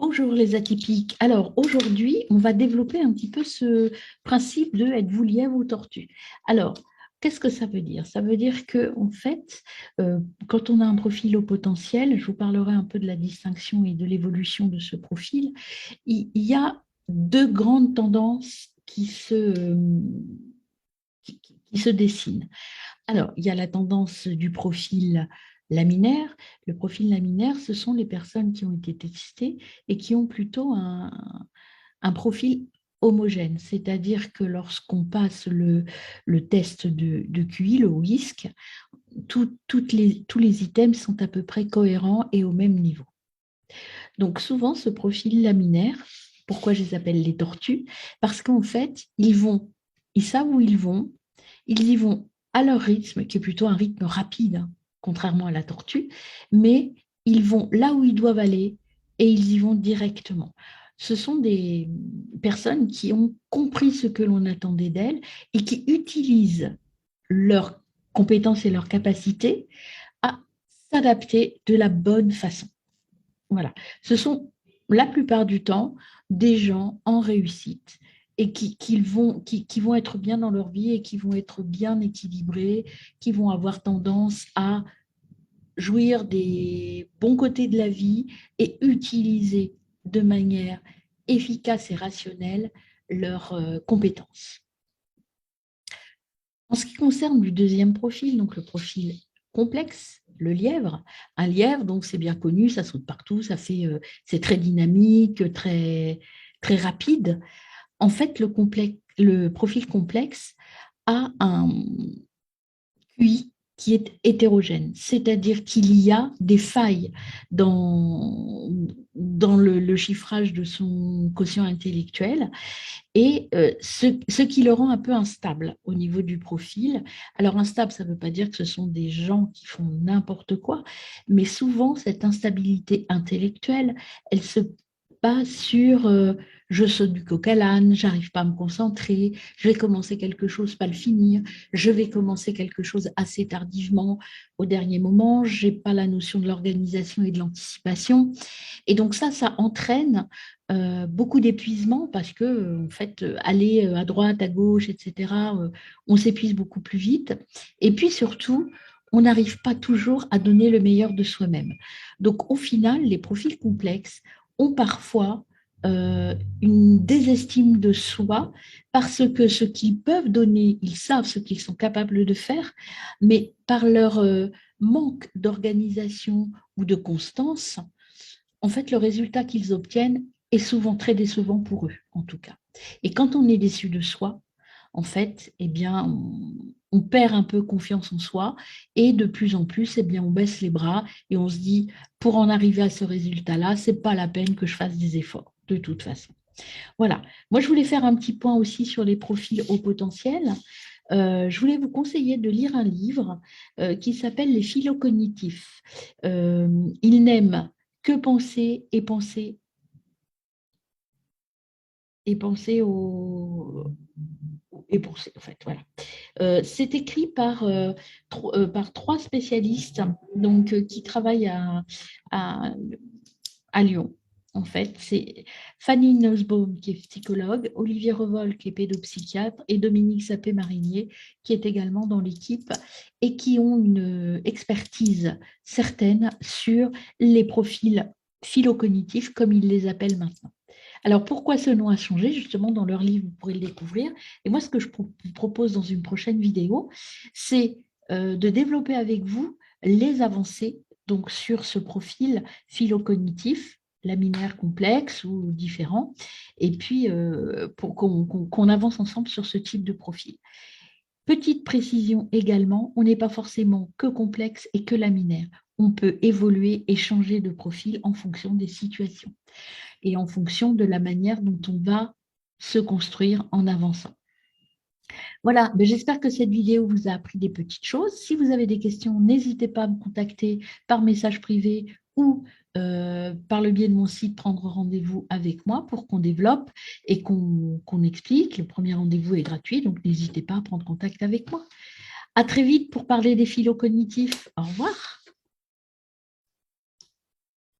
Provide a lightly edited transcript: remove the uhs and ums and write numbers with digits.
Bonjour les atypiques. Alors aujourd'hui, on va développer un petit peu ce principe de êtes-vous lièvre ou tortue. Alors, qu'est-ce que ça veut dire? Ça veut dire que en fait, quand on a un profil au potentiel, je vous parlerai un peu de la distinction et de l'évolution de ce profil. Il y a deux grandes tendances qui se dessinent. Alors, il y a la tendance du profil laminaire. Le profil laminaire, ce sont les personnes qui ont été testées et qui ont plutôt un profil homogène, c'est-à-dire que lorsqu'on passe le test de QI, le WISC, tous les items sont à peu près cohérents et au même niveau. Donc souvent, ce profil laminaire, pourquoi je les appelle les tortues? Parce qu'en fait, ils savent où ils y vont à leur rythme, qui est plutôt un rythme rapide, hein, contrairement à la tortue, mais ils vont là où ils doivent aller et ils y vont directement. Ce sont des personnes qui ont compris ce que l'on attendait d'elles et qui utilisent leurs compétences et leurs capacités à s'adapter de la bonne façon. Voilà. Ce sont la plupart du temps des gens en réussite et qui vont être bien dans leur vie et qui vont être bien équilibrés, qui vont avoir tendance à jouir des bons côtés de la vie et utiliser de manière efficace et rationnelle leurs compétences. En ce qui concerne le deuxième profil, donc le profil complexe, le lièvre, un lièvre, donc c'est bien connu, ça saute partout, c'est très dynamique, très rapide. En fait, le profil complexe a un QI qui est hétérogène, c'est-à-dire qu'il y a des failles dans le chiffrage de son quotient intellectuel et ce qui le rend un peu instable au niveau du profil. Alors instable, ça ne veut pas dire que ce sont des gens qui font n'importe quoi, mais souvent cette instabilité intellectuelle, elle se base sur je saute du coq à l'âne, j'arrive pas à me concentrer, je vais commencer quelque chose, pas le finir, je vais commencer quelque chose assez tardivement au dernier moment, j'ai pas la notion de l'organisation et de l'anticipation. Et donc ça entraîne beaucoup d'épuisement parce que, en fait, aller à droite, à gauche, etc., on s'épuise beaucoup plus vite. Et puis surtout, on n'arrive pas toujours à donner le meilleur de soi-même. Donc au final, les profils complexes ont parfois une désestime de soi parce que ce qu'ils peuvent donner, ils savent ce qu'ils sont capables de faire, mais par leur manque d'organisation ou de constance, en fait, le résultat qu'ils obtiennent est souvent très décevant pour eux, en tout cas. Et quand on est déçu de soi, en fait, eh bien, on perd un peu confiance en soi et de plus en plus, eh bien, on baisse les bras et on se dit, pour en arriver à ce résultat-là, c'est pas la peine que je fasse des efforts, de toute façon. Voilà. Moi, je voulais faire un petit point aussi sur les profils au potentiel. Je voulais vous conseiller de lire un livre qui s'appelle Les phylocognitifs. Il n'aime que penser et penser, en fait, voilà. C'est écrit par trois spécialistes donc, qui travaillent à, à Lyon. En fait, c'est Fanny Nussbaum qui est psychologue, Olivier Revol qui est pédopsychiatre et Dominique Sapé-Marinier qui est également dans l'équipe et qui ont une expertise certaine sur les profils phylocognitifs comme ils les appellent maintenant. Alors pourquoi ce nom a changé? Justement, dans leur livre, vous pourrez le découvrir. Et moi, ce que je vous propose dans une prochaine vidéo, c'est de développer avec vous les avancées donc sur ce profil phylocognitif, laminaire complexe ou différent, et puis pour qu'on avance ensemble sur ce type de profil. Petite précision également, on n'est pas forcément que complexe et que laminaire. On peut évoluer et changer de profil en fonction des situations et en fonction de la manière dont on va se construire en avançant. Voilà, mais j'espère que cette vidéo vous a appris des petites choses. Si vous avez des questions, n'hésitez pas à me contacter par message privé ou par le biais de mon site, prendre rendez-vous avec moi pour qu'on développe et qu'on explique. Le premier rendez-vous est gratuit, donc n'hésitez pas à prendre contact avec moi. À très vite pour parler des phylocognitifs. Au revoir.